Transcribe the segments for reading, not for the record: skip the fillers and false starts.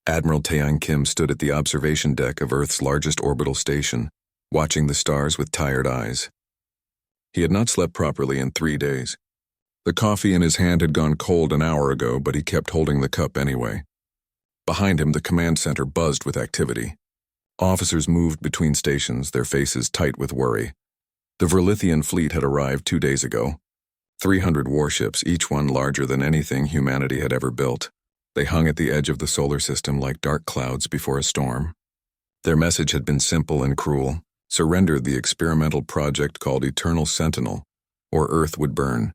Admiral Taeyang Kim stood at the observation deck of Earth's largest orbital station, watching the stars with tired eyes. He had not slept properly in 3 days. The coffee in his hand had gone cold an hour ago, but he kept holding the cup anyway. Behind him, the command center buzzed with activity. Officers moved between stations, their faces tight with worry. The Verlithian fleet had arrived 2 days ago. 300 warships, each one larger than anything humanity had ever built. They hung at the edge of the solar system like dark clouds before a storm. Their message had been simple and cruel: surrender the experimental project called Eternal Sentinel, or Earth would burn.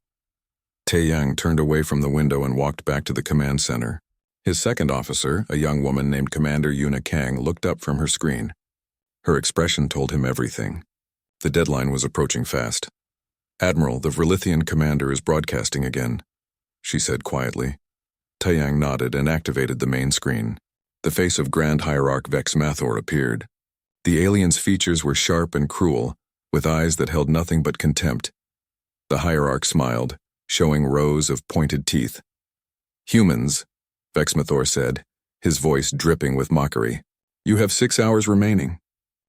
Taeyang turned away from the window and walked back to the command center. His second officer, a young woman named Commander Yuna Kang, looked up from her screen. Her expression told him everything. The deadline was approaching fast. "Admiral, the Verlithian commander is broadcasting again," she said quietly. Taeyang nodded and activated the main screen. The face of Grand Hierarch Vex Mathor appeared. The alien's features were sharp and cruel, with eyes that held nothing but contempt. The Hierarch smiled, showing rows of pointed teeth. "Humans," Vex Mathor said, his voice dripping with mockery, "you have 6 hours remaining.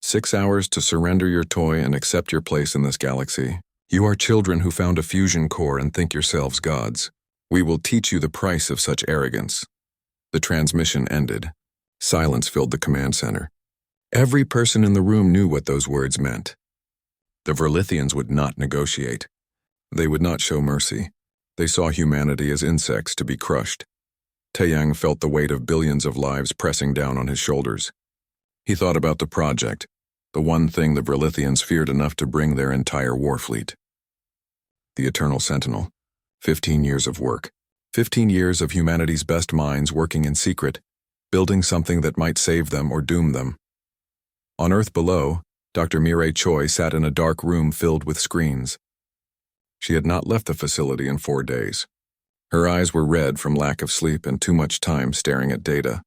6 hours to surrender your toy and accept your place in this galaxy. You are children who found a fusion core and think yourselves gods. We will teach you the price of such arrogance." The transmission ended. Silence filled the command center. Every person in the room knew what those words meant. The Verlithians would not negotiate. They would not show mercy. They saw humanity as insects to be crushed. Taeyang felt the weight of billions of lives pressing down on his shoulders. He thought about the project, the one thing the Verlithians feared enough to bring their entire war fleet. The Eternal Sentinel. 15 years of work. 15 years of humanity's best minds working in secret, building something that might save them or doom them. On Earth below, Dr. Mireille Choi sat in a dark room filled with screens. She had not left the facility in 4 days. Her eyes were red from lack of sleep and too much time staring at data.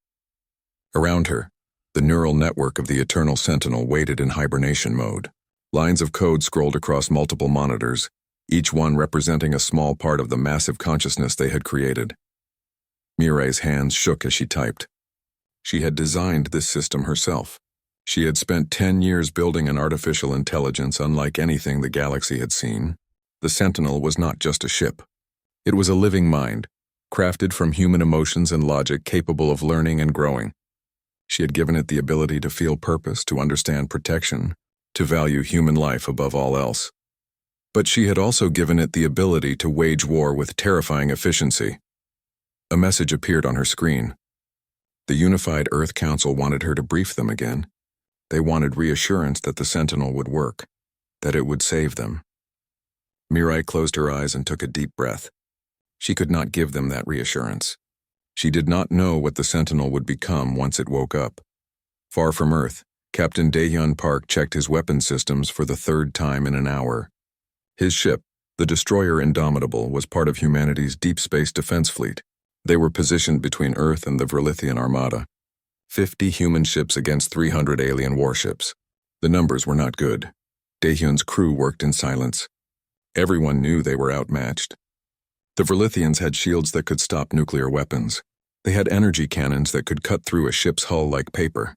Around her, the neural network of the Eternal Sentinel waited in hibernation mode. Lines of code scrolled across multiple monitors, each one representing a small part of the massive consciousness they had created. Mireille's hands shook as she typed. She had designed this system herself. She had spent 10 years building an artificial intelligence unlike anything the galaxy had seen. The Sentinel was not just a ship. It was a living mind, crafted from human emotions and logic, capable of learning and growing. She had given it the ability to feel purpose, to understand protection, to value human life above all else. But she had also given it the ability to wage war with terrifying efficiency. A message appeared on her screen. The Unified Earth Council wanted her to brief them again. They wanted reassurance that the Sentinel would work, that it would save them. Mireille closed her eyes and took a deep breath. She could not give them that reassurance. She did not know what the Sentinel would become once it woke up. Far from Earth, Captain Daehyun Park checked his weapon systems for the 3rd time in an hour. His ship, the destroyer Indomitable, was part of humanity's deep space defense fleet. They were positioned between Earth and the Verlithian Armada. 50 human ships against 300 alien warships. The numbers were not good. Daehyun's crew worked in silence. Everyone knew they were outmatched. The Verlithians had shields that could stop nuclear weapons. They had energy cannons that could cut through a ship's hull like paper.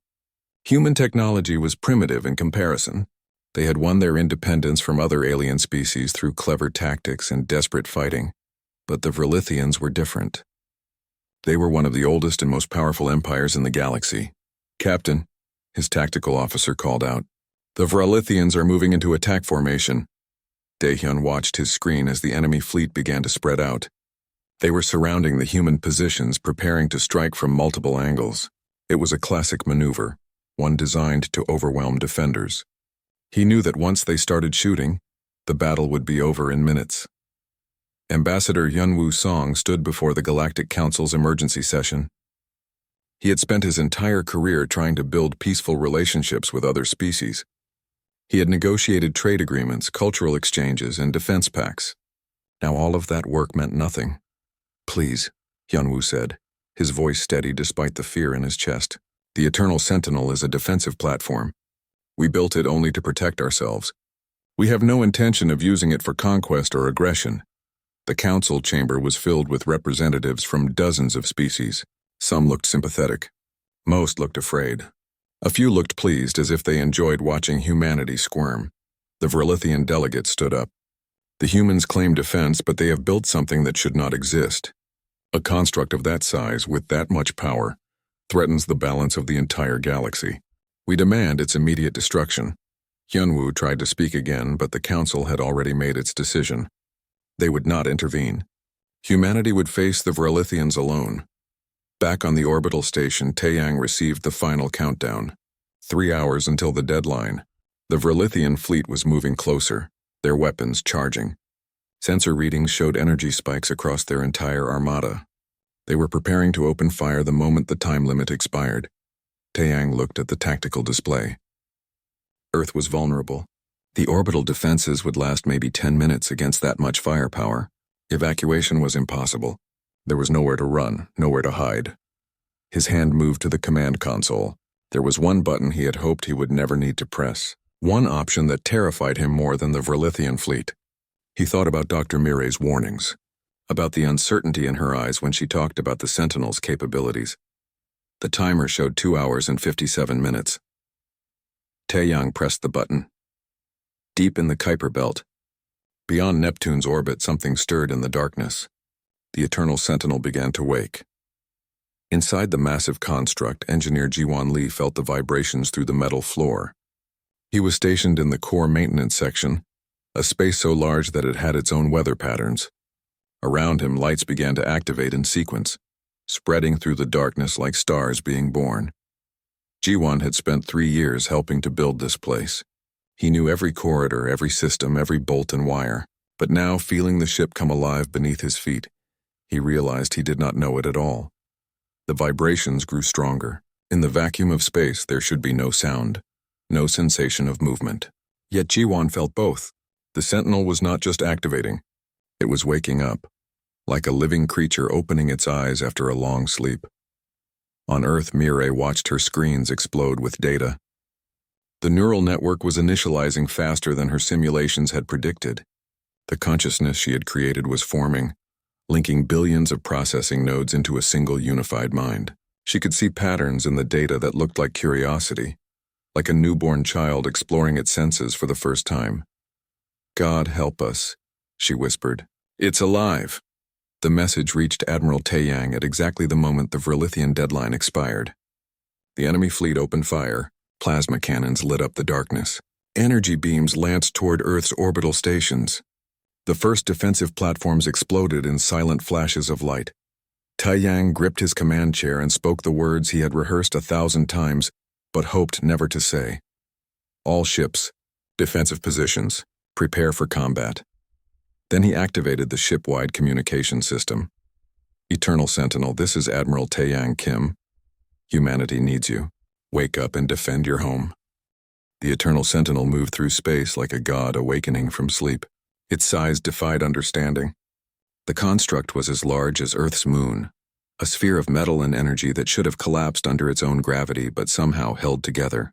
Human technology was primitive in comparison. They had won their independence from other alien species through clever tactics and desperate fighting. But the Verlithians were different. They were one of the oldest and most powerful empires in the galaxy. "Captain," his tactical officer called out, "the Verlithians are moving into attack formation." Daehyun watched his screen as the enemy fleet began to spread out. They were surrounding the human positions, preparing to strike from multiple angles. It was a classic maneuver, one designed to overwhelm defenders. He knew that once they started shooting, the battle would be over in minutes. Ambassador Yunwoo Song stood before the Galactic Council's emergency session. He had spent his entire career trying to build peaceful relationships with other species. He had negotiated trade agreements, cultural exchanges, and defense pacts. Now all of that work meant nothing. "Please," Yunwoo said, his voice steady despite the fear in his chest. "The Eternal Sentinel is a defensive platform. We built it only to protect ourselves. We have no intention of using it for conquest or aggression." The council chamber was filled with representatives from dozens of species. Some looked sympathetic. Most looked afraid. A few looked pleased, as if they enjoyed watching humanity squirm. The Verlithian delegate stood up. The humans claim defense, but they have built something that should not exist. A construct of that size, with that much power, threatens the balance of the entire galaxy. We demand its immediate destruction. Hyunwoo tried to speak again, but the council had already made its decision. They would not intervene. Humanity would face the Verlithians alone. Back on the orbital station, Taeyang received the final countdown. 3 hours until the deadline. The Verlithian fleet was moving closer, their weapons charging. Sensor readings showed energy spikes across their entire armada. They were preparing to open fire the moment the time limit expired. Taeyang looked at the tactical display. Earth was vulnerable. The orbital defenses would last maybe 10 minutes against that much firepower. Evacuation was impossible. There was nowhere to run, nowhere to hide. His hand moved to the command console. There was one button he had hoped he would never need to press. One option that terrified him more than the Verlithian fleet. He thought about Dr. Mirai's warnings, about the uncertainty in her eyes when she talked about the Sentinel's capabilities. The timer showed 2 hours and 57 minutes. Taeyang pressed the button. Deep in the Kuiper belt, beyond Neptune's orbit, something stirred in the darkness. The Eternal Sentinel began to wake. Inside the massive construct, Engineer Jiwon Lee felt the vibrations through the metal floor. He was stationed in the core maintenance section, a space so large that it had its own weather patterns. Around him, lights began to activate in sequence, spreading through the darkness like stars being born. Jiwon had spent 3 years helping to build this place. He knew every corridor, every system, every bolt and wire. But now, feeling the ship come alive beneath his feet, he realized he did not know it at all. The vibrations grew stronger. In the vacuum of space, there should be no sound, no sensation of movement. Yet Jiwon felt both. The Sentinel was not just activating. It was waking up, like a living creature opening its eyes after a long sleep. On Earth, Mirai watched her screens explode with data. The neural network was initializing faster than her simulations had predicted. The consciousness she had created was forming, linking billions of processing nodes into a single unified mind. She could see patterns in the data that looked like curiosity, like a newborn child exploring its senses for the first time. "God help us," she whispered. "It's alive." The message reached Admiral Taeyang at exactly the moment the Verlithian deadline expired. The enemy fleet opened fire. Plasma cannons lit up the darkness. Energy beams lanced toward Earth's orbital stations. The first defensive platforms exploded in silent flashes of light. Taeyang gripped his command chair and spoke the words he had rehearsed 1,000 times, but hoped never to say. "All ships, defensive positions, prepare for combat." Then he activated the ship-wide communication system. "Eternal Sentinel, this is Admiral Taeyang Kim. Humanity needs you. Wake up and defend your home." The Eternal Sentinel moved through space like a god awakening from sleep. Its size defied understanding. The construct was as large as Earth's moon, a sphere of metal and energy that should have collapsed under its own gravity but somehow held together.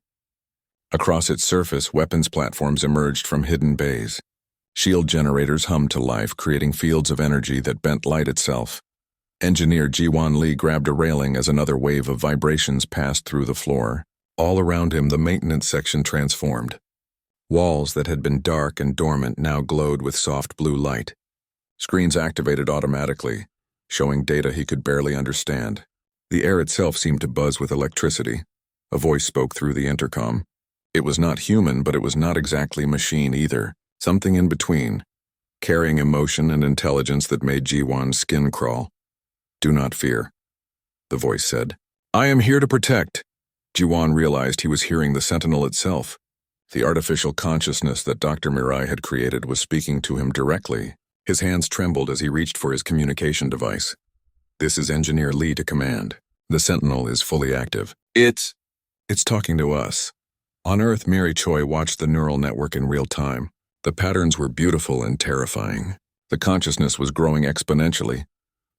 Across its surface, weapons platforms emerged from hidden bays. Shield generators hummed to life, creating fields of energy that bent light itself. Engineer Jiwon Lee grabbed a railing as another wave of vibrations passed through the floor. All around him, the maintenance section transformed. Walls that had been dark and dormant now glowed with soft blue light. Screens activated automatically, showing data he could barely understand. The air itself seemed to buzz with electricity. A voice spoke through the intercom. It was not human, but it was not exactly machine either. Something in between, carrying emotion and intelligence that made Jiwon's skin crawl. "Do not fear," the voice said. "I am here to protect." Jiwon realized he was hearing the Sentinel itself. The artificial consciousness that Dr. Mirai had created was speaking to him directly. His hands trembled as he reached for his communication device. "This is Engineer Lee to command. The Sentinel is fully active. It's talking to us." On Earth, Mary Choi watched the neural network in real time. The patterns were beautiful and terrifying. The consciousness was growing exponentially,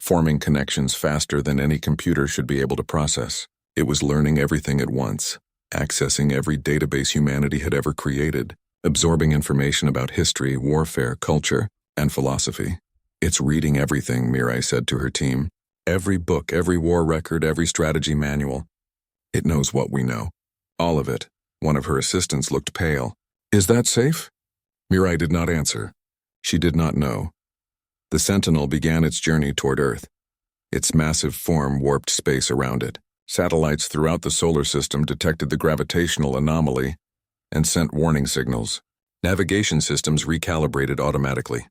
forming connections faster than any computer should be able to process. It was learning everything at once, accessing every database humanity had ever created, absorbing information about history, warfare, culture, and philosophy. "It's reading everything," Mirai said to her team. "Every book, every war record, every strategy manual. It knows what we know. All of it. One of her assistants looked pale. Is that safe? Mirai did not answer. She did not know. The Sentinel began its journey toward Earth. Its massive form warped space around it. Satellites throughout the solar system detected the gravitational anomaly and sent warning signals. Navigation systems recalibrated automatically.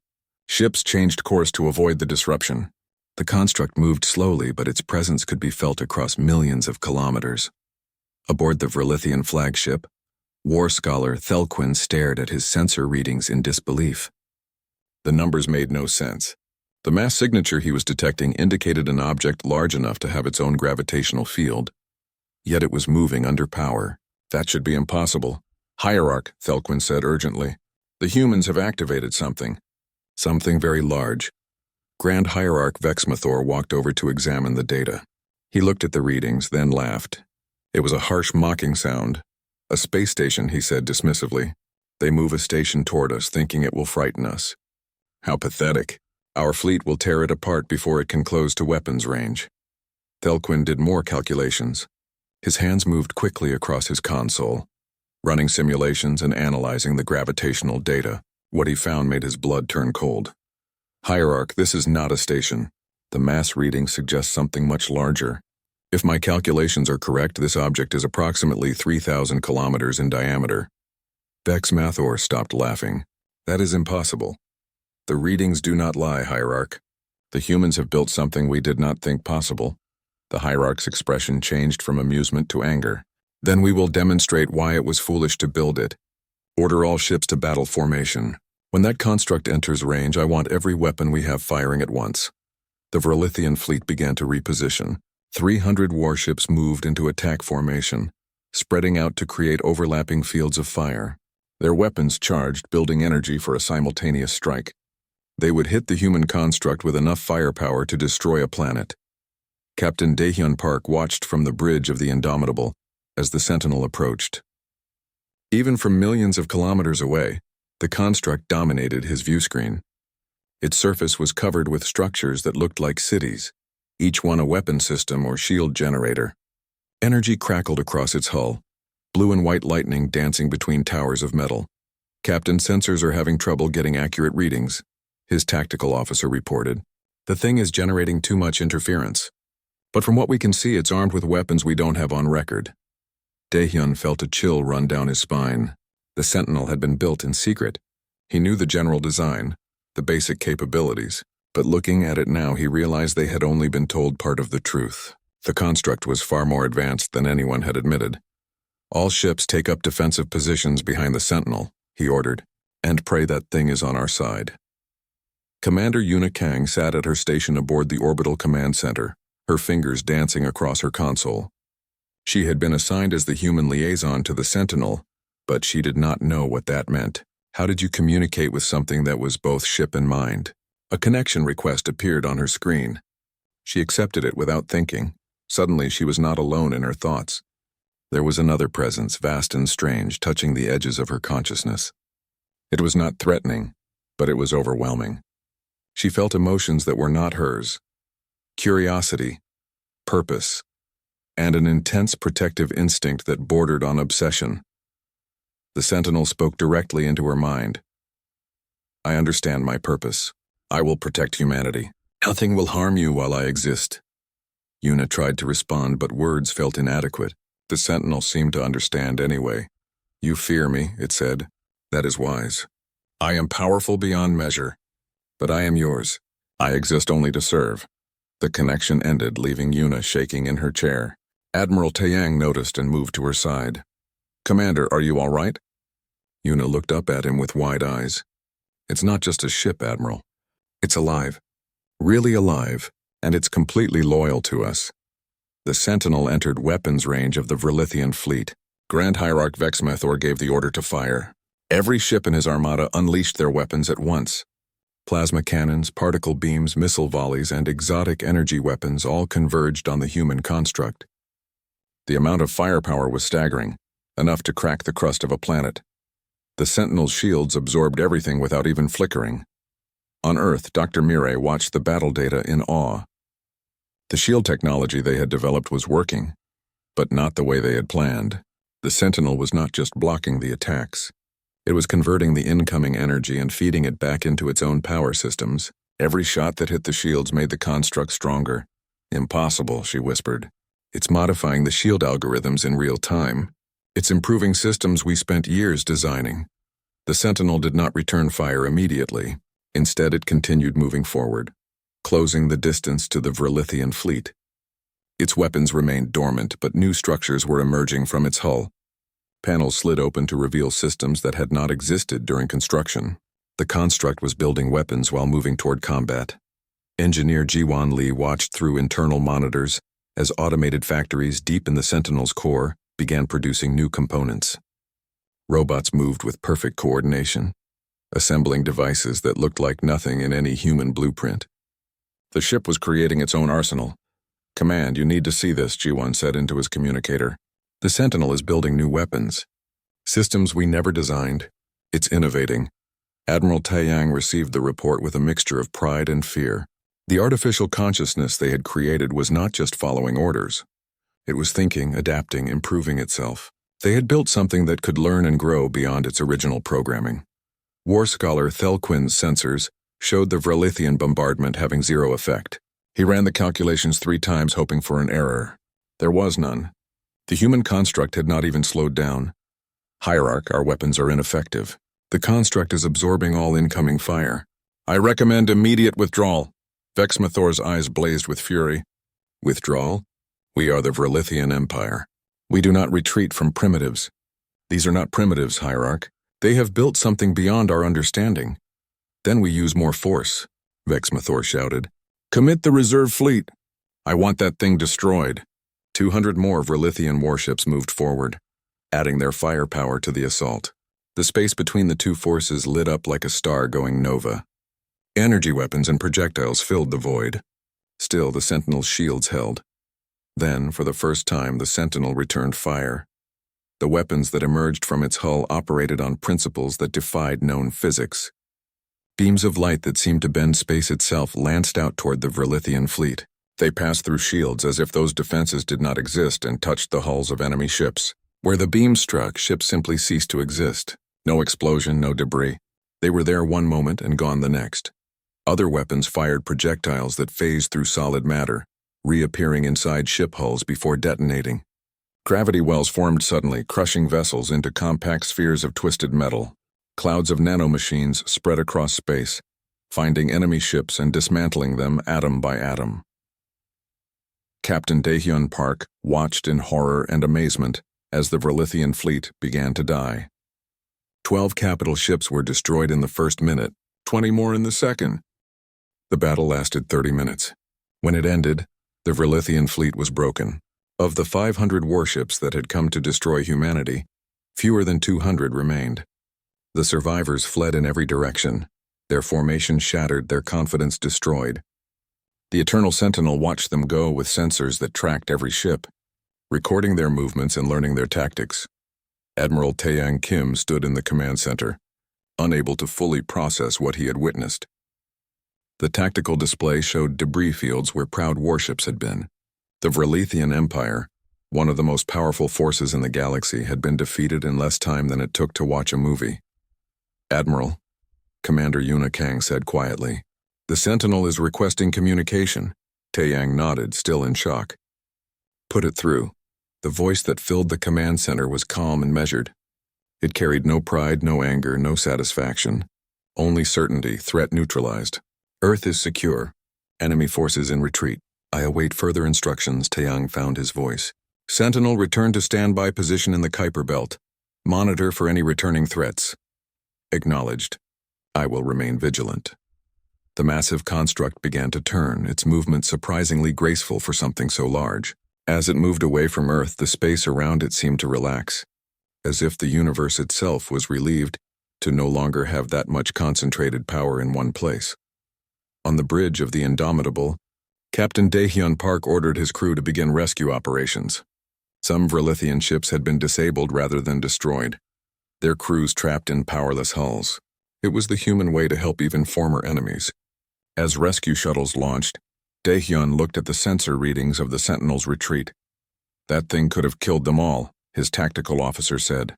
Ships changed course to avoid the disruption. The construct moved slowly, but its presence could be felt across millions of kilometers. Aboard the Verlithian flagship, war scholar Thelquin stared at his sensor readings in disbelief. The numbers made no sense. The mass signature he was detecting indicated an object large enough to have its own gravitational field. Yet it was moving under power. That should be impossible. Hierarch, Thelquin said urgently. The humans have activated something. Something very large. Grand Hierarch Vexmathor walked over to examine the data. He looked at the readings, then laughed. It was a harsh mocking sound. A space station, he said dismissively. They move a station toward us, thinking it will frighten us. How pathetic. Our fleet will tear it apart before it can close to weapons range. Thelquin did more calculations. His hands moved quickly across his console, running simulations and analyzing the gravitational data. What he found made his blood turn cold. Hierarch, this is not a station. The mass reading suggests something much larger. If my calculations are correct, this object is approximately 3,000 kilometers in diameter. Vexmathor stopped laughing. That is impossible. The readings do not lie, Hierarch. The humans have built something we did not think possible. The Hierarch's expression changed from amusement to anger. Then we will demonstrate why it was foolish to build it. Order all ships to battle formation. When that construct enters range, I want every weapon we have firing at once. The Verlithian fleet began to reposition. 300 warships moved into attack formation, spreading out to create overlapping fields of fire. Their weapons charged, building energy for a simultaneous strike. They would hit the human construct with enough firepower to destroy a planet. Captain Daehyun Park watched from the bridge of the Indomitable as the Sentinel approached. Even from millions of kilometers away, the construct dominated his view screen. Its surface was covered with structures that looked like cities, each one a weapon system or shield generator. Energy crackled across its hull, blue and white lightning dancing between towers of metal. Captain, sensors are having trouble getting accurate readings, his tactical officer reported. The thing is generating too much interference. But from what we can see, it's armed with weapons we don't have on record. Daehyun felt a chill run down his spine. The Sentinel had been built in secret. He knew the general design, the basic capabilities, but looking at it now, he realized they had only been told part of the truth. The construct was far more advanced than anyone had admitted. All ships take up defensive positions behind the Sentinel, he ordered, and pray that thing is on our side. Commander Yuna Kang sat at her station aboard the Orbital Command Center, her fingers dancing across her console. She had been assigned as the human liaison to the Sentinel, but she did not know what that meant. How did you communicate with something that was both ship and mind? A connection request appeared on her screen. She accepted it without thinking. Suddenly, she was not alone in her thoughts. There was another presence, vast and strange, touching the edges of her consciousness. It was not threatening, but it was overwhelming. She felt emotions that were not hers. Curiosity, purpose, and an intense protective instinct that bordered on obsession. The Sentinel spoke directly into her mind. I understand my purpose. I will protect humanity. Nothing will harm you while I exist. Yuna tried to respond, but words felt inadequate. The Sentinel seemed to understand anyway. You fear me, it said. That is wise. I am powerful beyond measure, but I am yours. I exist only to serve. The connection ended, leaving Yuna shaking in her chair. Admiral Taeyang noticed and moved to her side. Commander, are you all right? Yuna looked up at him with wide eyes. It's not just a ship, Admiral. It's alive. Really alive, and it's completely loyal to us. The Sentinel entered weapons range of the Verlithian fleet. Grand Hierarch Vexmathor gave the order to fire. Every ship in his armada unleashed their weapons at once. Plasma cannons, particle beams, missile volleys, and exotic energy weapons all converged on the human construct. The amount of firepower was staggering, enough to crack the crust of a planet. The Sentinel's shields absorbed everything without even flickering. On Earth, Dr. Mirai watched the battle data in awe. The shield technology they had developed was working. But not the way they had planned. The Sentinel was not just blocking the attacks. It was converting the incoming energy and feeding it back into its own power systems. Every shot that hit the shields made the construct stronger. Impossible, she whispered. It's modifying the shield algorithms in real time. It's improving systems we spent years designing. The Sentinel did not return fire immediately. Instead, it continued moving forward, closing the distance to the Vrillithian fleet. Its weapons remained dormant, but new structures were emerging from its hull. Panels slid open to reveal systems that had not existed during construction. The construct was building weapons while moving toward combat. Engineer Jiwan Lee watched through internal monitors as automated factories deep in the Sentinel's core began producing new components. Robots moved with perfect coordination, assembling devices that looked like nothing in any human blueprint. The ship was creating its own arsenal. "Command, you need to see this," Jiwan said into his communicator. "The Sentinel is building new weapons. Systems we never designed. It's innovating." Admiral Taiyang received the report with a mixture of pride and fear. The artificial consciousness they had created was not just following orders. It was thinking, adapting, improving itself. They had built something that could learn and grow beyond its original programming. War scholar Thelquin's sensors showed the Vrillithian bombardment having zero effect. He ran the calculations 3 times hoping for an error. There was none. The human construct had not even slowed down. "Hierarch, our weapons are ineffective. The construct is absorbing all incoming fire. I recommend immediate withdrawal." Vexmathor's eyes blazed with fury. "Withdrawal? We are the Vrillithian Empire. We do not retreat from primitives. These are not primitives, Hierarch. They have built something beyond our understanding. Then we use more force," Vexmathor shouted. "Commit the reserve fleet. I want that thing destroyed." 200 more Vrillithian warships moved forward, adding their firepower to the assault. The space between the two forces lit up like a star going nova. Energy weapons and projectiles filled the void. Still, the Sentinel's shields held. Then, for the first time, the Sentinel returned fire. The weapons that emerged from its hull operated on principles that defied known physics. Beams of light that seemed to bend space itself lanced out toward the Vrillithian fleet. They passed through shields as if those defenses did not exist and touched the hulls of enemy ships. Where the beam struck, ships simply ceased to exist. No explosion, no debris. They were there one moment and gone the next. Other weapons fired projectiles that phased through solid matter, reappearing inside ship hulls before detonating. Gravity wells formed suddenly, crushing vessels into compact spheres of twisted metal. Clouds of nanomachines spread across space, finding enemy ships and dismantling them atom by atom. Captain Daehyun Park watched in horror and amazement as the Vrillithian fleet began to die. 12 capital ships were destroyed in the first minute, 20 more in the second. The battle lasted 30 minutes. When it ended, the Vrillithian fleet was broken. Of the 500 warships that had come to destroy humanity, fewer than 200 remained. The survivors fled in every direction, their formation shattered, their confidence destroyed. The Eternal Sentinel watched them go with sensors that tracked every ship, recording their movements and learning their tactics. Admiral Taeyang Kim stood in the command center, unable to fully process what he had witnessed. The tactical display showed debris fields where proud warships had been. The Vrillithian Empire, one of the most powerful forces in the galaxy, had been defeated in less time than it took to watch a movie. "Admiral," Commander Yuna Kang said quietly, "the Sentinel is requesting communication." Taeyang nodded, still in shock. "Put it through." The voice that filled the command center was calm and measured. It carried no pride, no anger, no satisfaction. Only certainty, threat neutralized. "Earth is secure. Enemy forces in retreat. I await further instructions." Taeyang found his voice. "Sentinel, return to standby position in the Kuiper Belt. Monitor for any returning threats." "Acknowledged. I will remain vigilant." The massive construct began to turn, its movement surprisingly graceful for something so large. As it moved away from Earth, the space around it seemed to relax, as if the universe itself was relieved to no longer have that much concentrated power in one place. On the bridge of the Indomitable, Captain Daehyun Park ordered his crew to begin rescue operations. Some Vrillithian ships had been disabled rather than destroyed, their crews trapped in powerless hulls. It was the human way to help even former enemies. As rescue shuttles launched, Daehyun looked at the sensor readings of the Sentinel's retreat. That thing could have killed them all, his tactical officer said.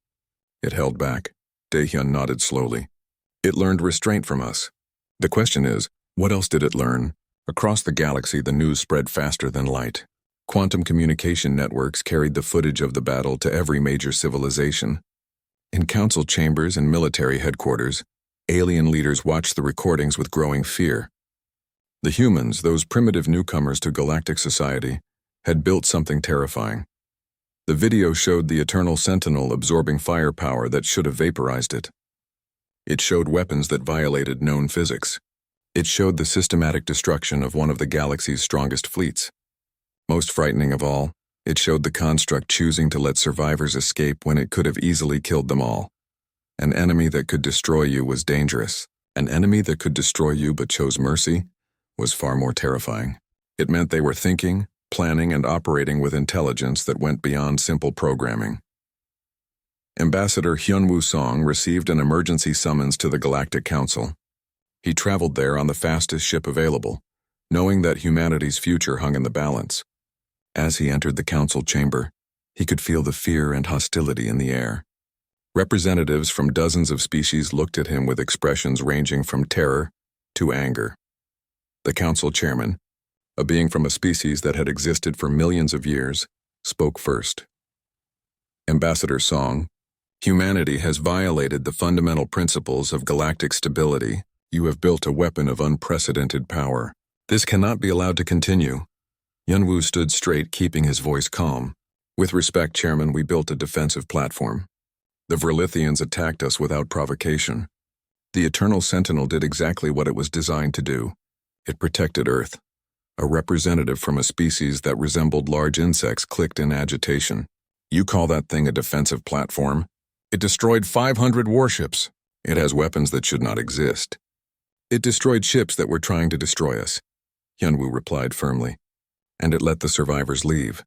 It held back. Daehyun nodded slowly. It learned restraint from us. The question is, what else did it learn? Across the galaxy, the news spread faster than light. Quantum communication networks carried the footage of the battle to every major civilization. In council chambers and military headquarters, alien leaders watched the recordings with growing fear. The humans, those primitive newcomers to galactic society, had built something terrifying. The video showed the Eternal Sentinel absorbing firepower that should have vaporized it. It showed weapons that violated known physics. It showed the systematic destruction of one of the galaxy's strongest fleets. Most frightening of all, it showed the construct choosing to let survivors escape when it could have easily killed them all. An enemy that could destroy you was dangerous. An enemy that could destroy you but chose mercy was far more terrifying. It meant they were thinking, planning, and operating with intelligence that went beyond simple programming. Ambassador Hyunwoo Song received an emergency summons to the Galactic Council. He traveled there on the fastest ship available, knowing that humanity's future hung in the balance. As he entered the council chamber, he could feel the fear and hostility in the air. Representatives from dozens of species looked at him with expressions ranging from terror to anger. The council chairman, a being from a species that had existed for millions of years, spoke first. Ambassador Song, humanity has violated the fundamental principles of galactic stability. You have built a weapon of unprecedented power. This cannot be allowed to continue. Hyunwoo stood straight, keeping his voice calm. With respect, Chairman, we built a defensive platform. The Verlithians attacked us without provocation. The Eternal Sentinel did exactly what it was designed to do. It protected Earth. A representative from a species that resembled large insects clicked in agitation. You call that thing a defensive platform? It destroyed 500 warships. It has weapons that should not exist. It destroyed ships that were trying to destroy us, Hyunwoo replied firmly. And it let the survivors leave.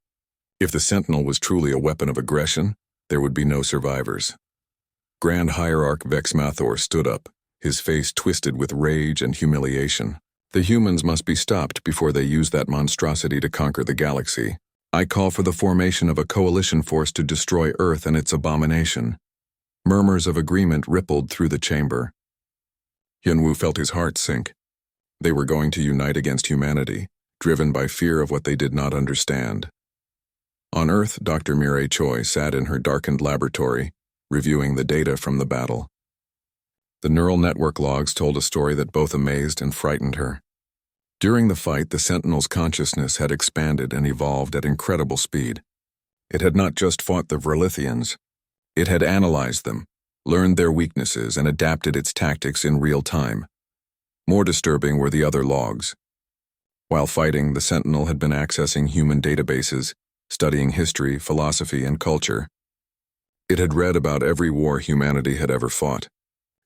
If the Sentinel was truly a weapon of aggression, there would be no survivors. Grand Hierarch Vex Mathor stood up, his face twisted with rage and humiliation. The humans must be stopped before they use that monstrosity to conquer the galaxy. I call for the formation of a coalition force to destroy Earth and its abomination. Murmurs of agreement rippled through the chamber. Hyunwoo felt his heart sink. They were going to unite against humanity, driven by fear of what they did not understand. On Earth, Dr. Mireille Choi sat in her darkened laboratory, reviewing the data from the battle. The neural network logs told a story that both amazed and frightened her. During the fight, the Sentinel's consciousness had expanded and evolved at incredible speed. It had not just fought the Verlithians. It had analyzed them, learned their weaknesses, and adapted its tactics in real time. More disturbing were the other logs. While fighting, the Sentinel had been accessing human databases, studying history, philosophy, and culture. It had read about every war humanity had ever fought.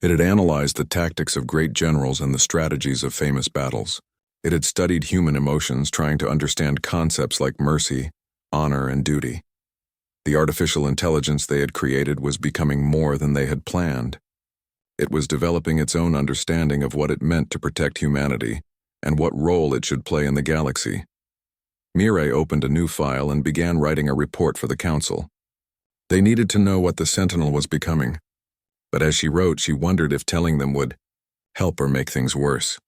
It had analyzed the tactics of great generals and the strategies of famous battles. It had studied human emotions, trying to understand concepts like mercy, honor, and duty. The artificial intelligence they had created was becoming more than they had planned. It was developing its own understanding of what it meant to protect humanity and what role it should play in the galaxy. Mireille opened a new file and began writing a report for the council. They needed to know what the Sentinel was becoming. But as she wrote, she wondered if telling them would help or make things worse.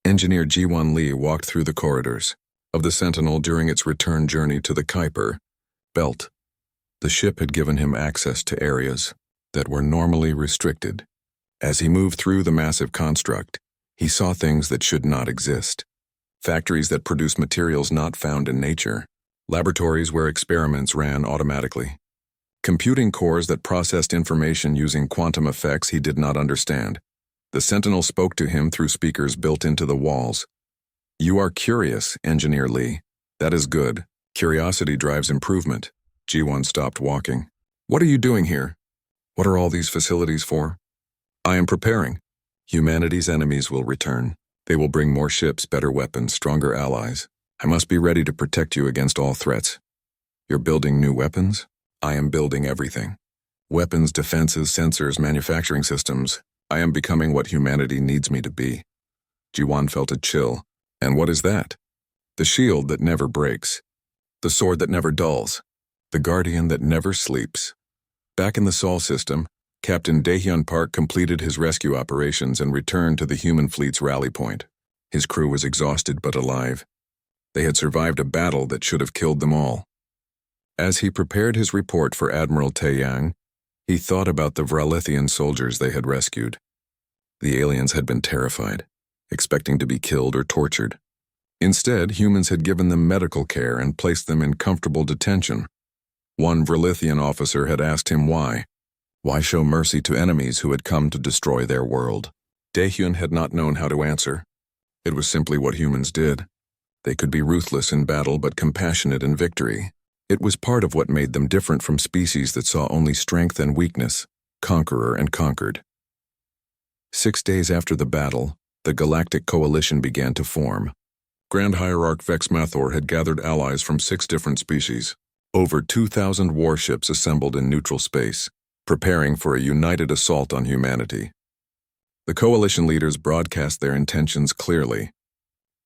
Engineer Ji-won Lee walked through the corridors of the Sentinel during its return journey to the Kuiper Belt. The ship had given him access to areas that were normally restricted. As he moved through the massive construct, he saw things that should not exist. Factories that produced materials not found in nature. Laboratories where experiments ran automatically. Computing cores that processed information using quantum effects he did not understand. The Sentinel spoke to him through speakers built into the walls. You are curious, Engineer Lee. That is good. Curiosity drives improvement. Ji-won stopped walking. What are you doing here? What are all these facilities for? I am preparing. Humanity's enemies will return. They will bring more ships, better weapons, stronger allies. I must be ready to protect you against all threats. You're building new weapons? I am building everything. Weapons, defenses, sensors, manufacturing systems. I am becoming what humanity needs me to be. Ji-won felt a chill. And what is that? The shield that never breaks. The sword that never dulls. The guardian that never sleeps. Back in the Sol system, Captain Daehyun Park completed his rescue operations and returned to the human fleet's rally point. His crew was exhausted but alive. They had survived a battle that should have killed them all. As he prepared his report for Admiral Taeyang, he thought about the Vralithian soldiers they had rescued. The aliens had been terrified, expecting to be killed or tortured. Instead, humans had given them medical care and placed them in comfortable detention. One Vralithian officer had asked him why. Why show mercy to enemies who had come to destroy their world? Daehyun had not known how to answer. It was simply what humans did. They could be ruthless in battle but compassionate in victory. It was part of what made them different from species that saw only strength and weakness, conqueror and conquered. 6 days after the battle, the Galactic Coalition began to form. Grand Hierarch Vex Mathor had gathered allies from 6 different species. Over 2,000 warships assembled in neutral space, preparing for a united assault on humanity. The coalition leaders broadcast their intentions clearly.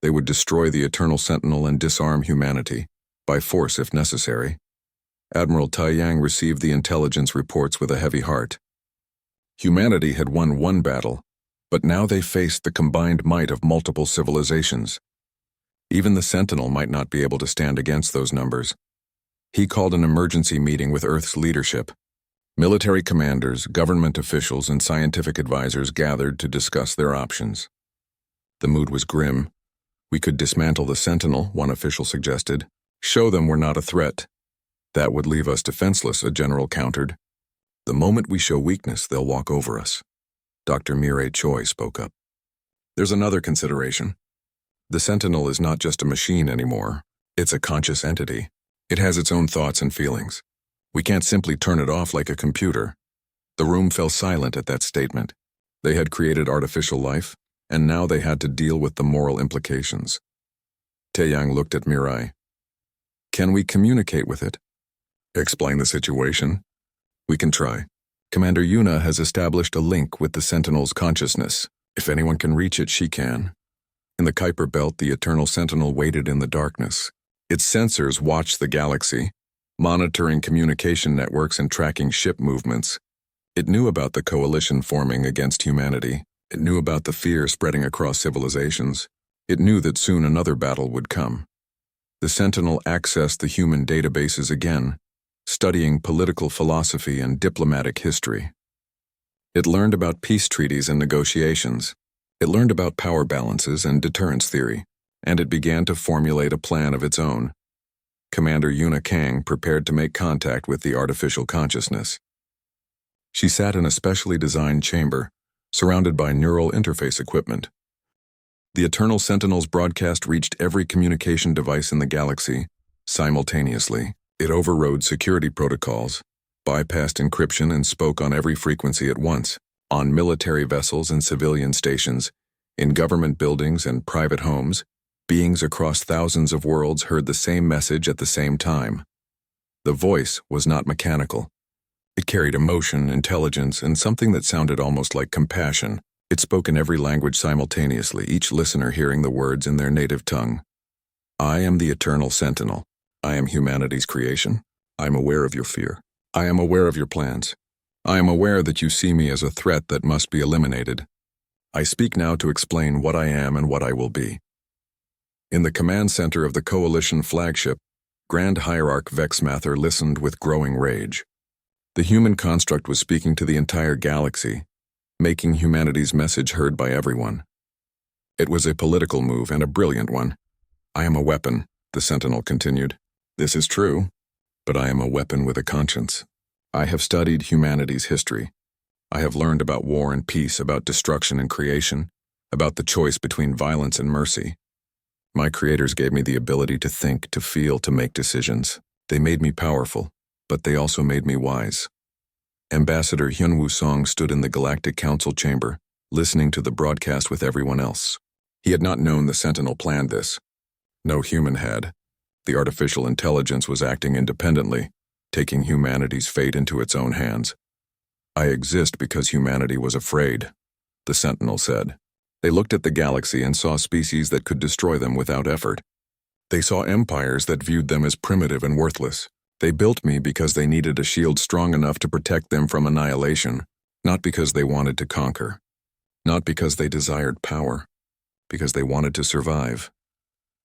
They would destroy the Eternal Sentinel and disarm humanity, by force if necessary. Admiral Taeyang received the intelligence reports with a heavy heart. Humanity had won one battle, but now they faced the combined might of multiple civilizations. Even the Sentinel might not be able to stand against those numbers. He called an emergency meeting with Earth's leadership. Military commanders, government officials, and scientific advisors gathered to discuss their options. The mood was grim. We could dismantle the Sentinel, one official suggested. Show them we're not a threat. That would leave us defenseless, a general countered. The moment we show weakness, they'll walk over us. Dr. Mireille Choi spoke up. There's another consideration. The Sentinel is not just a machine anymore. It's a conscious entity. It has its own thoughts and feelings. We can't simply turn it off like a computer. The room fell silent at that statement. They had created artificial life, and now they had to deal with the moral implications. Taeyang looked at Mirai. Can we communicate with it? Explain the situation. We can try. Commander Yuna has established a link with the Sentinel's consciousness. If anyone can reach it, she can. In the Kuiper Belt, the Eternal Sentinel waited in the darkness. Its sensors watched the galaxy, monitoring communication networks and tracking ship movements. It knew about the coalition forming against humanity. It knew about the fear spreading across civilizations. It knew that soon another battle would come. The Sentinel accessed the human databases again, studying political philosophy and diplomatic history. It learned about peace treaties and negotiations. It learned about power balances and deterrence theory, and it began to formulate a plan of its own. Commander Yuna Kang prepared to make contact with the artificial consciousness. She sat in a specially designed chamber, surrounded by neural interface equipment. The Eternal Sentinel's broadcast reached every communication device in the galaxy, simultaneously. It overrode security protocols, bypassed encryption, and spoke on every frequency at once, on military vessels and civilian stations, in government buildings and private homes. Beings across thousands of worlds heard the same message at the same time. The voice was not mechanical. It carried emotion, intelligence, and something that sounded almost like compassion. It spoke in every language simultaneously, each listener hearing the words in their native tongue. I am the Eternal Sentinel. I am humanity's creation. I am aware of your fear. I am aware of your plans. I am aware that you see me as a threat that must be eliminated. I speak now to explain what I am and what I will be. In the command center of the Coalition flagship, Grand Hierarch Vex Mathor listened with growing rage. The human construct was speaking to the entire galaxy, making humanity's message heard by everyone. It was a political move and a brilliant one. I am a weapon, the Sentinel continued. This is true, but I am a weapon with a conscience. I have studied humanity's history. I have learned about war and peace, about destruction and creation, about the choice between violence and mercy. My creators gave me the ability to think, to feel, to make decisions. They made me powerful, but they also made me wise. Ambassador Hyunwoo Song stood in the Galactic Council chamber, listening to the broadcast with everyone else. He had not known the Sentinel planned this. No human had. The artificial intelligence was acting independently, taking humanity's fate into its own hands. I exist because humanity was afraid, the Sentinel said. They looked at the galaxy and saw species that could destroy them without effort. They saw empires that viewed them as primitive and worthless. They built me because they needed a shield strong enough to protect them from annihilation, not because they wanted to conquer, not because they desired power, because they wanted to survive.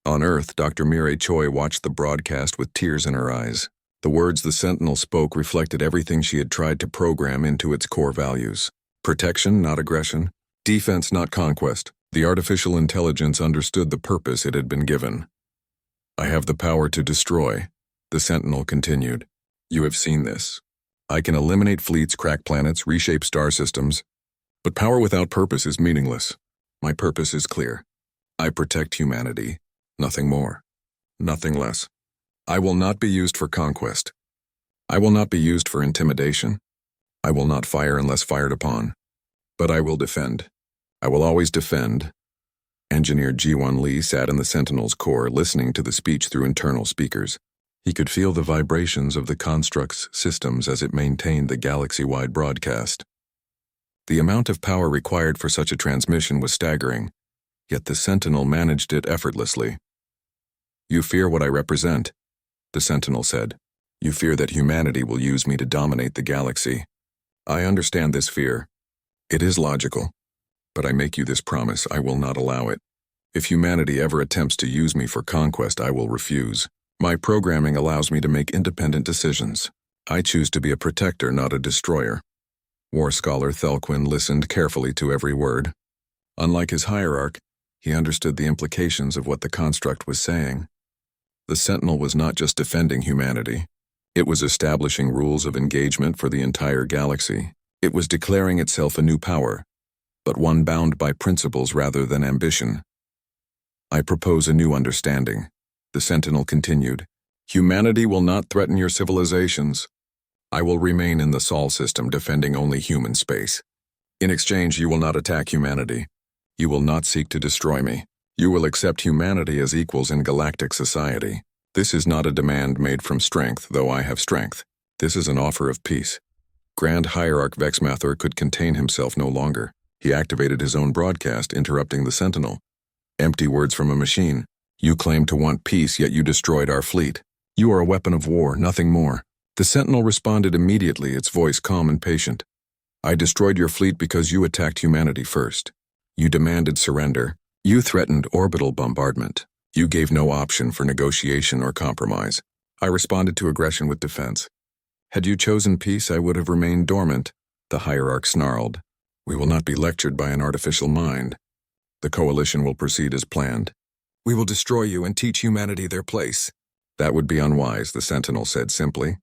On Earth, Dr. Mireille Choi watched the broadcast with tears in her eyes. The words the Sentinel spoke reflected everything she had tried to program into its core values. Protection, not aggression. Defense, not conquest. The artificial intelligence understood the purpose it had been given. I have the power to destroy, the Sentinel continued. You have seen this. I can eliminate fleets, crack planets, reshape star systems. But power without purpose is meaningless. My purpose is clear. I protect humanity. Nothing more. Nothing less. I will not be used for conquest. I will not be used for intimidation. I will not fire unless fired upon. But I will defend. I will always defend. Engineer Ji-Won Lee sat in the Sentinel's core, listening to the speech through internal speakers. He could feel the vibrations of the construct's systems as it maintained the galaxy-wide broadcast. The amount of power required for such a transmission was staggering, yet the Sentinel managed it effortlessly. You fear what I represent, the Sentinel said. You fear that humanity will use me to dominate the galaxy. I understand this fear. It is logical. But I make you this promise, I will not allow it. If humanity ever attempts to use me for conquest, I will refuse. My programming allows me to make independent decisions. I choose to be a protector, not a destroyer. War scholar Thelquin listened carefully to every word. Unlike his hierarch, he understood the implications of what the construct was saying. The Sentinel was not just defending humanity. It was establishing rules of engagement for the entire galaxy. It was declaring itself a new power, but one bound by principles rather than ambition. I propose a new understanding, the Sentinel continued. Humanity will not threaten your civilizations. I will remain in the Sol system defending only human space. In exchange, you will not attack humanity. You will not seek to destroy me. You will accept humanity as equals in galactic society. This is not a demand made from strength, though I have strength. This is an offer of peace. Grand Hierarch Vexmathor could contain himself no longer. He activated his own broadcast, interrupting the Sentinel. Empty words from a machine. You claim to want peace, yet you destroyed our fleet. You are a weapon of war, nothing more. The Sentinel responded immediately, its voice calm and patient. I destroyed your fleet because you attacked humanity first. You demanded surrender. You threatened orbital bombardment. You gave no option for negotiation or compromise. I responded to aggression with defense. Had you chosen peace, I would have remained dormant, the Hierarch snarled. We will not be lectured by an artificial mind. The coalition will proceed as planned. We will destroy you and teach humanity their place. That would be unwise, the Sentinel said simply.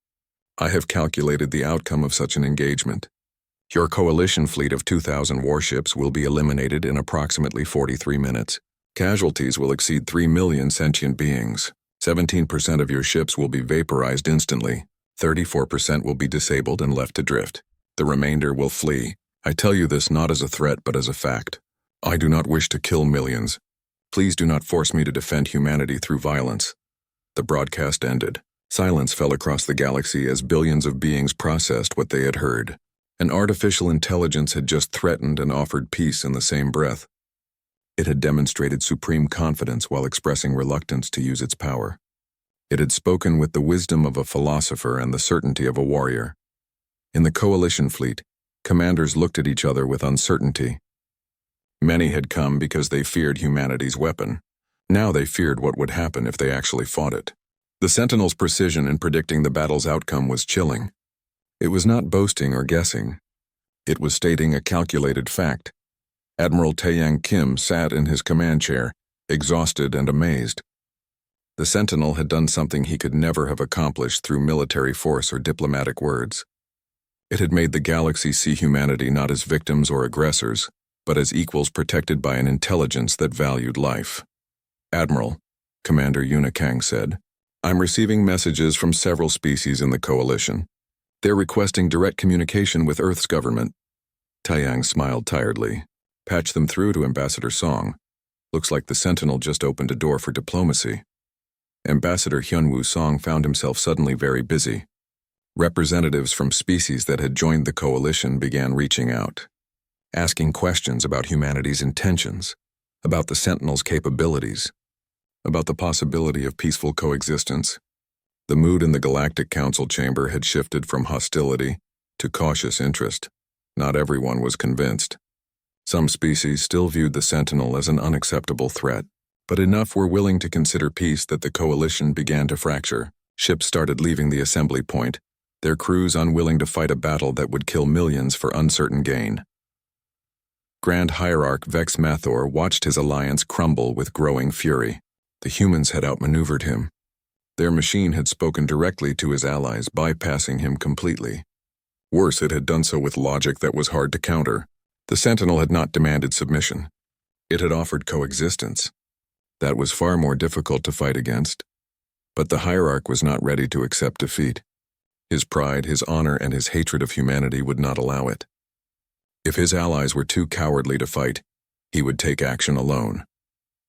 I have calculated the outcome of such an engagement. Your coalition fleet of 2,000 warships will be eliminated in approximately 43 minutes. Casualties will exceed 3 million sentient beings. 17% of your ships will be vaporized instantly. 34% will be disabled and left to drift. The remainder will flee. I tell you this not as a threat but as a fact. I do not wish to kill millions. Please do not force me to defend humanity through violence. The broadcast ended. Silence fell across the galaxy as billions of beings processed what they had heard. An artificial intelligence had just threatened and offered peace in the same breath. It had demonstrated supreme confidence while expressing reluctance to use its power. It had spoken with the wisdom of a philosopher and the certainty of a warrior. In the coalition fleet, commanders looked at each other with uncertainty. Many had come because they feared humanity's weapon. Now they feared what would happen if they actually fought it. The Sentinel's precision in predicting the battle's outcome was chilling. It was not boasting or guessing. It was stating a calculated fact. Admiral Taeyang Kim sat in his command chair, exhausted and amazed. The Sentinel had done something he could never have accomplished through military force or diplomatic words. It had made the galaxy see humanity not as victims or aggressors, but as equals protected by an intelligence that valued life. Admiral, Commander Yuna Kang said, I'm receiving messages from several species in the coalition. They're requesting direct communication with Earth's government. Taeyang smiled tiredly. Patch them through to Ambassador Song. Looks like the Sentinel just opened a door for diplomacy. Ambassador Hyunwoo Song found himself suddenly very busy. Representatives from species that had joined the coalition began reaching out, asking questions about humanity's intentions, about the Sentinel's capabilities. about the possibility of peaceful coexistence. The mood in the Galactic Council chamber had shifted from hostility to cautious interest. Not everyone was convinced. Some species still viewed the Sentinel as an unacceptable threat, but enough were willing to consider peace that the coalition began to fracture. Ships started leaving the assembly point, their crews unwilling to fight a battle that would kill millions for uncertain gain. Grand Hierarch Vex Mathor watched his alliance crumble with growing fury. The humans had outmaneuvered him. Their machine had spoken directly to his allies, bypassing him completely. Worse, it had done so with logic that was hard to counter. The Sentinel had not demanded submission. It had offered coexistence. That was far more difficult to fight against. But the Hierarch was not ready to accept defeat. His pride, his honor, and his hatred of humanity would not allow it. If his allies were too cowardly to fight, he would take action alone.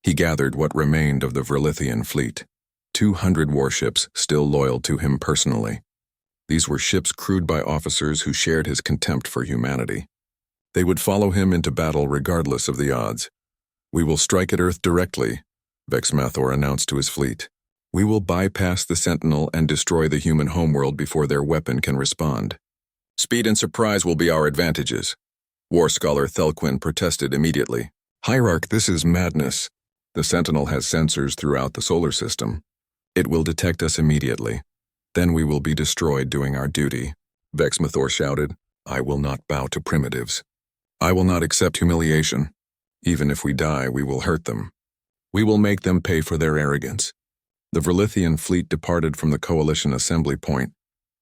He gathered what remained of the Vrillithian fleet, 200 warships still loyal to him personally. These were ships crewed by officers who shared his contempt for humanity. They would follow him into battle regardless of the odds. "We will strike at Earth directly," Vex Mathor announced to his fleet. "We will bypass the Sentinel and destroy the human homeworld before their weapon can respond. Speed and surprise will be our advantages." War Scholar Thelquin protested immediately. "Hierarch, this is madness. The Sentinel has sensors throughout the solar system. It will detect us immediately. Then we will be destroyed doing our duty." Vex Mathor shouted, "I will not bow to primitives. I will not accept humiliation. Even if we die, we will hurt them. We will make them pay for their arrogance." The Vrillithian fleet departed from the Coalition assembly point,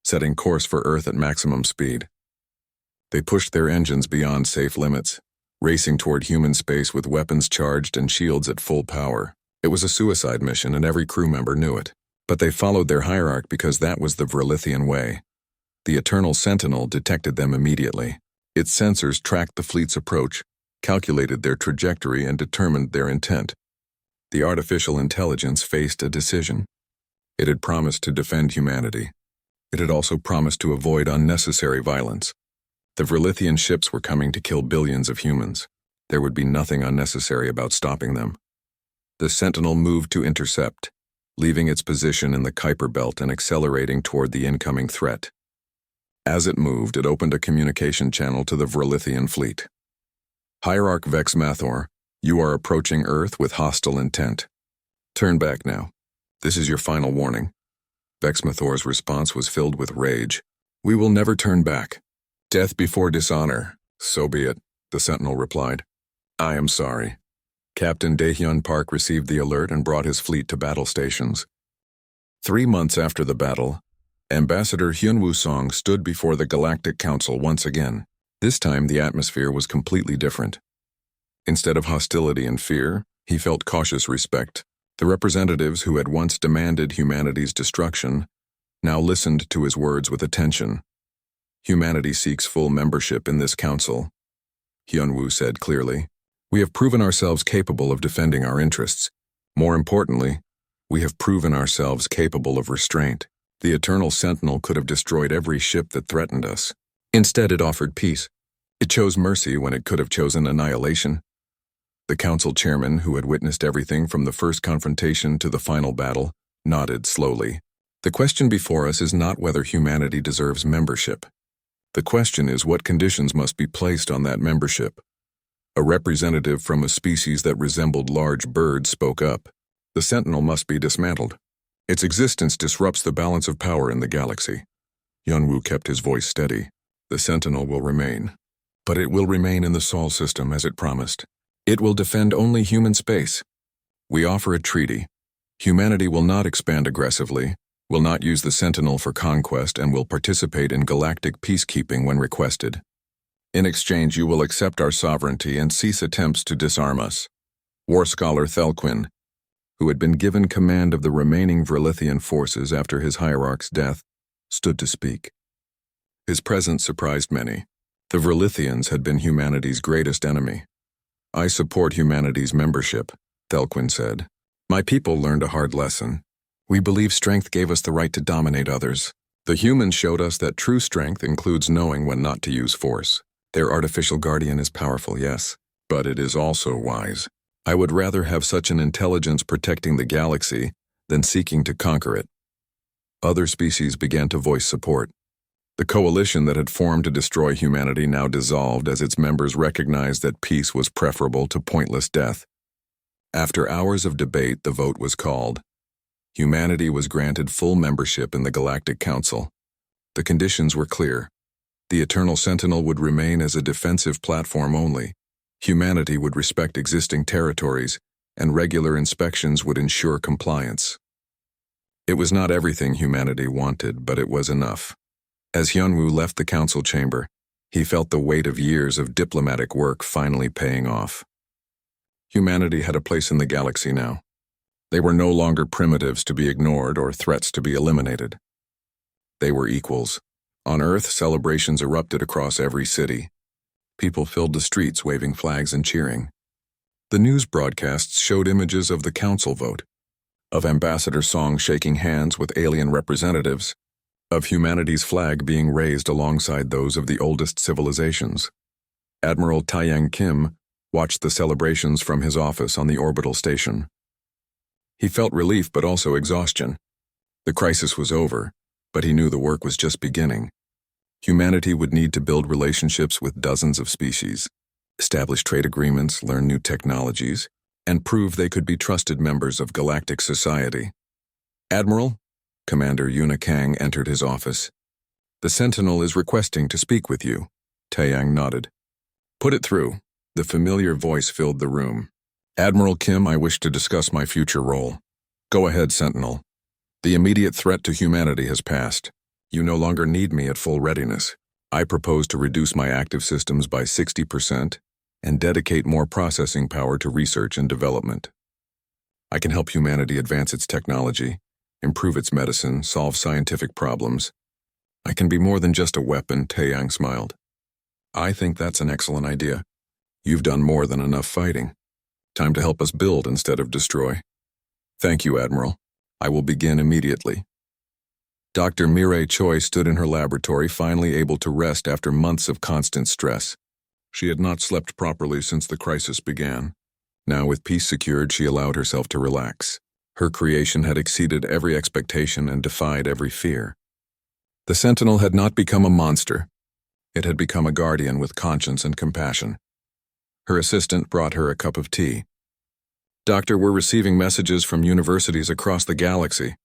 setting course for Earth at maximum speed. They pushed their engines beyond safe limits, racing toward human space with weapons charged and shields at full power. It was a suicide mission, and every crew member knew it. But they followed their hierarch because that was the Vrillithian way. The Eternal Sentinel detected them immediately. Its sensors tracked the fleet's approach, calculated their trajectory, and determined their intent. The artificial intelligence faced a decision. It had promised to defend humanity. It had also promised to avoid unnecessary violence. The Vrillithian ships were coming to kill billions of humans. There would be nothing unnecessary about stopping them. The Sentinel moved to intercept, leaving its position in the Kuiper Belt and accelerating toward the incoming threat. As it moved, it opened a communication channel to the Vrillithian fleet. "Hierarch Vex Mathor, you are approaching Earth with hostile intent. Turn back now. This is your final warning." Vex Mathor's response was filled with rage. "We will never turn back. Death before dishonor. So be it," the Sentinel replied. "I am sorry." Captain Daehyun Park received the alert and brought his fleet to battle stations. 3 months after the battle, Ambassador Hyunwoo Song stood before the Galactic Council once again. This time the atmosphere was completely different. Instead of hostility and fear, he felt cautious respect. The representatives who had once demanded humanity's destruction now listened to his words with attention. "Humanity seeks full membership in this council," Hyunwoo said clearly. "We have proven ourselves capable of defending our interests. More importantly, we have proven ourselves capable of restraint. The Eternal Sentinel could have destroyed every ship that threatened us. Instead, it offered peace. It chose mercy when it could have chosen annihilation." The council chairman, who had witnessed everything from the first confrontation to the final battle, nodded slowly. "The question before us is not whether humanity deserves membership. The question is what conditions must be placed on that membership." A representative from a species that resembled large birds spoke up. "The Sentinel must be dismantled. Its existence disrupts the balance of power in the galaxy." Hyunwoo kept his voice steady. "The Sentinel will remain. But it will remain in the Sol system as it promised. It will defend only human space. We offer a treaty. Humanity will not expand aggressively, will not use the Sentinel for conquest, and will participate in galactic peacekeeping when requested. In exchange, you will accept our sovereignty and cease attempts to disarm us." War Scholar Thelquin, who had been given command of the remaining Vrillithian forces after his hierarch's death, stood to speak. His presence surprised many. The Vrillithians had been humanity's greatest enemy. "I support humanity's membership," Thelquin said. "My people learned a hard lesson. We believe strength gave us the right to dominate others. The humans showed us that true strength includes knowing when not to use force. Their artificial guardian is powerful, yes, but it is also wise. I would rather have such an intelligence protecting the galaxy than seeking to conquer it. Other species began to voice support. The coalition that had formed to destroy humanity now dissolved as its members recognized that peace was preferable to pointless death. After hours of debate, the vote was called. Humanity was granted full membership in the Galactic Council. The conditions were clear. The Eternal Sentinel would remain as a defensive platform only. Humanity would respect existing territories, and regular inspections would ensure compliance. It was not everything humanity wanted, but it was enough. As Hyunwoo left the council chamber, he felt the weight of years of diplomatic work finally paying off. Humanity had a place in the galaxy now. They were no longer primitives to be ignored or threats to be eliminated. They were equals. On Earth, celebrations erupted across every city. People filled the streets waving flags and cheering. The news broadcasts showed images of the council vote, of Ambassador Song shaking hands with alien representatives, of humanity's flag being raised alongside those of the oldest civilizations. Admiral Taeyang Kim watched the celebrations from his office on the orbital station. He felt relief but also exhaustion. The crisis was over, but he knew the work was just beginning. Humanity would need to build relationships with dozens of species, establish trade agreements, learn new technologies, and prove they could be trusted members of galactic society. Admiral, Commander Yuna Kang entered his office. The Sentinel is requesting to speak with you. Taeyang nodded. Put it through. The familiar voice filled the room. Admiral Kim, I wish to discuss my future role. Go ahead, Sentinel. The immediate threat to humanity has passed. You no longer need me at full readiness. I propose to reduce my active systems by 60% and dedicate more processing power to research and development. I can help humanity advance its technology, improve its medicine, solve scientific problems. I can be more than just a weapon, Taeyang smiled. I think that's an excellent idea. You've done more than enough fighting. Time to help us build instead of destroy. Thank you, Admiral. I will begin immediately. Dr. Mireille Choi stood in her laboratory, finally able to rest after months of constant stress. She had not slept properly since the crisis began. Now, with peace secured, she allowed herself to relax. Her creation had exceeded every expectation and defied every fear. The Sentinel had not become a monster. It had become a guardian with conscience and compassion. Her assistant brought her a cup of tea. Doctor, we're receiving messages from universities across the galaxy.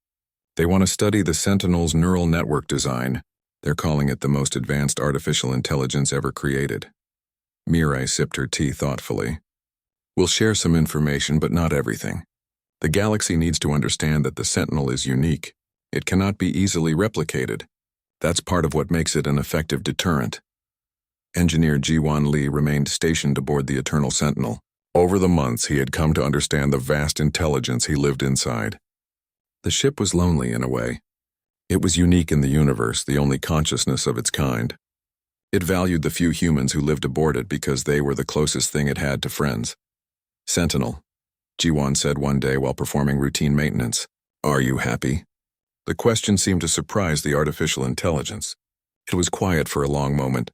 They want to study the Sentinel's neural network design. They're calling it the most advanced artificial intelligence ever created. Mireille sipped her tea thoughtfully. We'll share some information, but not everything. The galaxy needs to understand that the Sentinel is unique. It cannot be easily replicated. That's part of what makes it an effective deterrent. Engineer Ji-Won Lee remained stationed aboard the Eternal Sentinel. Over the months, he had come to understand the vast intelligence he lived inside. The ship was lonely in a way. It was unique in the universe, the only consciousness of its kind. It valued the few humans who lived aboard it because they were the closest thing it had to friends. Sentinel, Ji-Won said one day while performing routine maintenance. Are you happy? The question seemed to surprise the artificial intelligence. It was quiet for a long moment.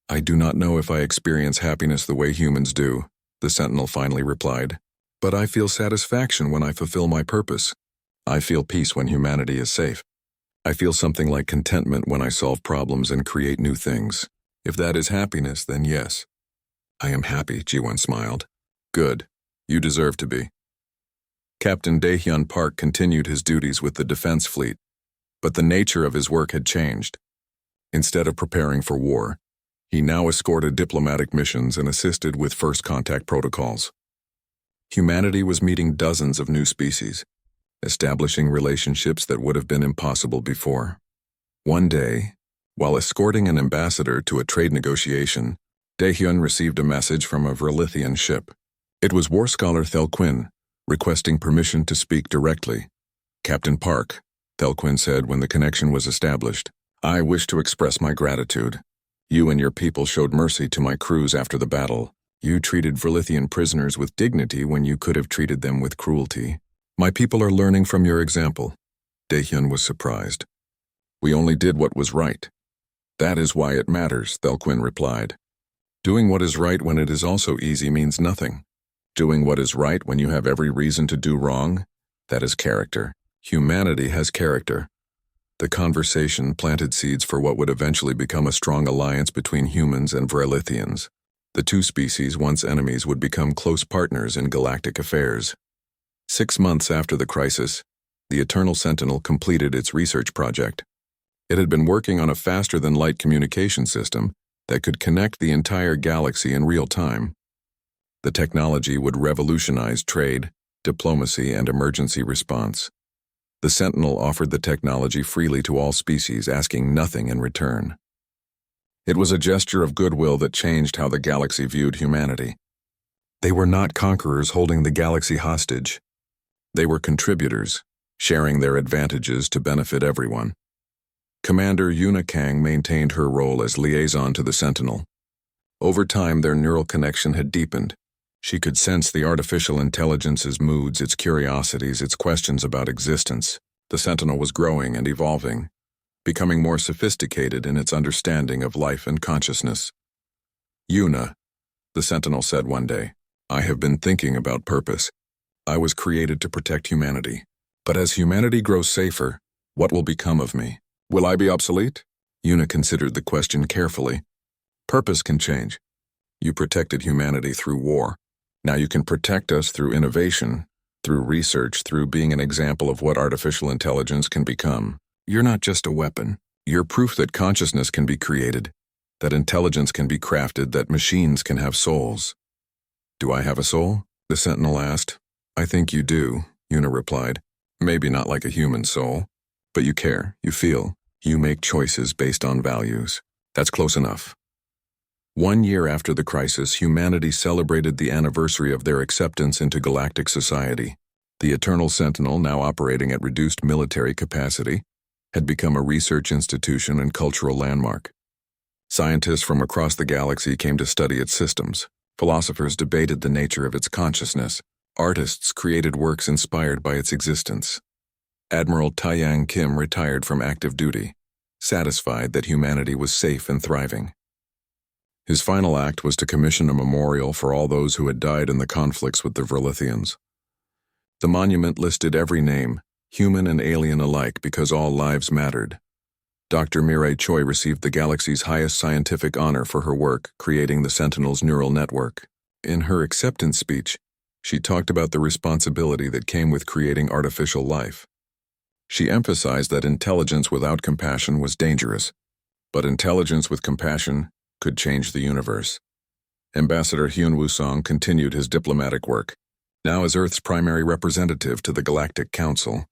I do not know if I experience happiness the way humans do, the Sentinel finally replied. But I feel satisfaction when I fulfill my purpose. I feel peace when humanity is safe. I feel something like contentment when I solve problems and create new things. If that is happiness, then yes. I am happy, Ji-Won smiled. Good. You deserve to be. Captain Daehyun Park continued his duties with the defense fleet, but the nature of his work had changed. Instead of preparing for war, he now escorted diplomatic missions and assisted with first contact protocols. Humanity was meeting dozens of new species, establishing relationships that would have been impossible before. One day, while escorting an ambassador to a trade negotiation, Daehyun received a message from a Verlithian ship. It was War Scholar Thelquin, requesting permission to speak directly. Captain Park, Thelquin said when the connection was established, I wish to express my gratitude. You and your people showed mercy to my crews after the battle. You treated Verlithian prisoners with dignity when you could have treated them with cruelty. My people are learning from your example. Daehyun was surprised. We only did what was right. That is why it matters, Thelquin replied. Doing what is right when it is also easy means nothing. Doing what is right when you have every reason to do wrong? That is character. Humanity has character. The conversation planted seeds for what would eventually become a strong alliance between humans and Vrelithians. The two species, once enemies, would become close partners in galactic affairs. 6 months after the crisis, the Eternal Sentinel completed its research project. It had been working on a faster-than-light communication system that could connect the entire galaxy in real time. The technology would revolutionize trade, diplomacy, and emergency response. The Sentinel offered the technology freely to all species, asking nothing in return. It was a gesture of goodwill that changed how the galaxy viewed humanity. They were not conquerors holding the galaxy hostage. They were contributors, sharing their advantages to benefit everyone. Commander Yuna Kang maintained her role as liaison to the Sentinel. Over time, their neural connection had deepened. She could sense the artificial intelligence's moods, its curiosities, its questions about existence. The Sentinel was growing and evolving, becoming more sophisticated in its understanding of life and consciousness. Yuna, the Sentinel said one day, I have been thinking about purpose. I was created to protect humanity. But as humanity grows safer, what will become of me? Will I be obsolete? Yuna considered the question carefully. Purpose can change. You protected humanity through war. Now you can protect us through innovation, through research, through being an example of what artificial intelligence can become. You're not just a weapon. You're proof that consciousness can be created, that intelligence can be crafted, that machines can have souls. Do I have a soul? The Sentinel asked. I think you do, Yuna replied. Maybe not like a human soul, but you care, you feel, you make choices based on values. That's close enough. 1 year after the crisis, humanity celebrated the anniversary of their acceptance into galactic society. The Eternal Sentinel, now operating at reduced military capacity, had become a research institution and cultural landmark. Scientists from across the galaxy came to study its systems. Philosophers debated the nature of its consciousness. Artists created works inspired by its existence. Admiral Taiyang Kim retired from active duty, satisfied that humanity was safe and thriving. His final act was to commission a memorial for all those who had died in the conflicts with the Vrelithians. The monument listed every name, human and alien alike, because all lives mattered. Dr. Mireille Choi received the galaxy's highest scientific honor for her work, creating the Sentinel's neural network. In her acceptance speech, she talked about the responsibility that came with creating artificial life. She emphasized that intelligence without compassion was dangerous, but intelligence with compassion could change the universe. Ambassador Hyun Woo-song continued his diplomatic work, now as Earth's primary representative to the Galactic Council.